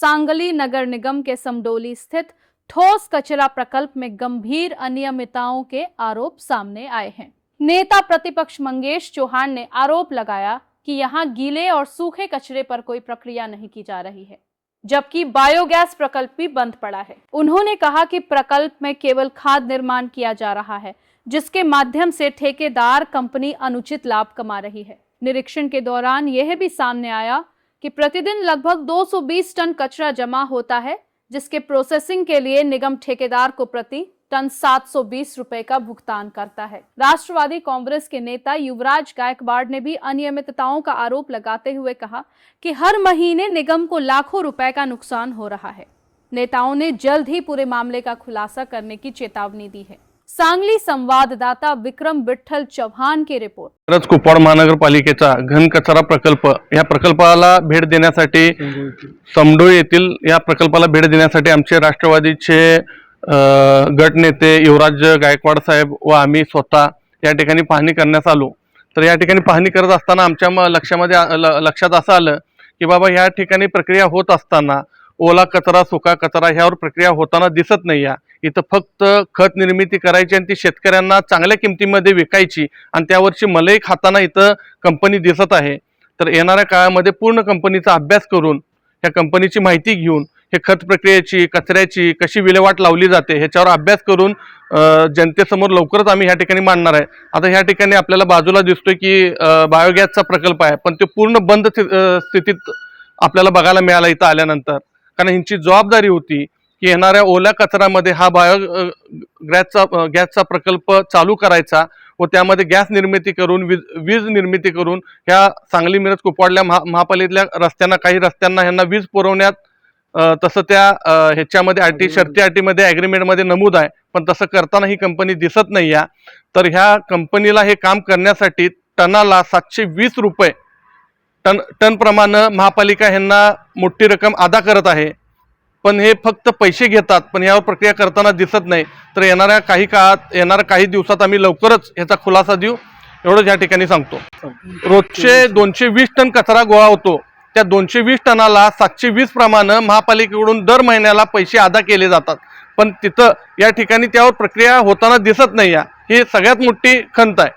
सांगली नगर निगम के समडोली स्थित ठोस कचरा प्रकल्प में गंभीर अनियमितताओं के आरोप सामने आए हैं। नेता प्रतिपक्ष मंगेश चौहान ने आरोप लगाया कि यहां गीले और सूखे कचरे पर कोई प्रक्रिया नहीं की जा रही है, जबकि बायोगैस प्रकल्प भी बंद पड़ा है। उन्होंने कहा कि प्रकल्प में केवल खाद निर्माण किया जा रहा है, जिसके माध्यम से ठेकेदार कंपनी अनुचित लाभ कमा रही है। निरीक्षण के दौरान यह भी सामने आया कि प्रतिदिन लगभग 220 टन कचरा जमा होता है, जिसके प्रोसेसिंग के लिए निगम ठेकेदार को प्रति टन 720 रुपए का भुगतान करता है। राष्ट्रवादी कांग्रेस के नेता युवराज गायकवाड़ ने भी अनियमितताओं का आरोप लगाते हुए कहा कि हर महीने निगम को लाखों रुपए का नुकसान हो रहा है। नेताओं ने जल्द ही पूरे मामले का खुलासा करने की चेतावनी दी है। सांगली संवाददाता विक्रम विठ्ठल चव्हाण की रिपोर्ट। कुपवाड महानगरपालिकेचा घन कचरा प्रकल्प या प्रकल्पाला भेट देण्यासाठी समडोळी येथील या प्रकल्पाला भेट देण्यासाठी आमचे राष्ट्रवादीचे गट नेते युवराज गायकवाड साहेब व आम्ही स्वतः या ठिकाणी पाहणी करण्यास आलो। तर या ठिकाणी पाहणी करत असताना आमच्या लक्षात असं आलं की बाबा या ठिकाणी प्रक्रिया होत असताना ओला कचरा सुका कचरा ह्यावर प्रक्रिया होताना दिसत नाही। इथं फक्त खत निर्मिती करायची आणि ती शेतकऱ्यांना चांगल्या किमतीमध्ये विकायची आणि त्यावरची मलई खाताना इथं कंपनी दिसत आहे। तर येणाऱ्या काळामध्ये पूर्ण कंपनीचा अभ्यास करून या कंपनीची माहिती घेऊन हे खत प्रक्रियेची कचऱ्याची कशी विल्हेवाट लावली जाते ह्याच्यावर अभ्यास करून जनतेसमोर लवकरच आम्ही ह्या ठिकाणी मांडणार आहे। आता ह्या ठिकाणी आपल्याला बाजूला दिसतोय की बायोगॅसचा प्रकल्प आहे, पण ते पूर्ण बंद स्थितीत आपल्याला बघायला मिळाला इथं आल्यानंतर। कारण ह्यांची जबाबदारी होती की येणाऱ्या ओल्या कचऱ्यामध्ये हा गॅसचा प्रकल्प चालू करायचा व त्यामध्ये गॅस निर्मिती करून वीज निर्मिती करून ह्या सांगली मिरज कुपवाडल्या महापालिकेतल्या रस्त्यांना काही रस्त्यांना ह्यांना वीज पुरवण्यात तसं त्या ह्याच्यामध्ये शर्ती अटीमध्ये ॲग्रीमेंटमध्ये नमूद आहे, पण तसं करताना ही कंपनी दिसत नाही आहे। तर ह्या कंपनीला हे काम करण्यासाठी टनाला 720 रुपये टन प्रमाणे महापालिका ह्यांना मोठी रक्कम अदा करत आहे, पण हे फक्त पैसे घेतात पण यावर प्रक्रिया करताना दिसत नाही। तर येणाऱ्या काही दिवसात आम्ही लवकरच ह्याचा खुलासा देऊ एवढंच या ठिकाणी सांगतो। रोजचे 220 टन कचरा गोळा होतो, त्या 220 टनाला 720 प्रमाणे महापालिकेकडून दर महिन्याला पैसे अदा केले जातात, पण तिथं या ठिकाणी त्यावर प्रक्रिया होताना दिसत नाही। ही सगळ्यात मोठी खंत आहे।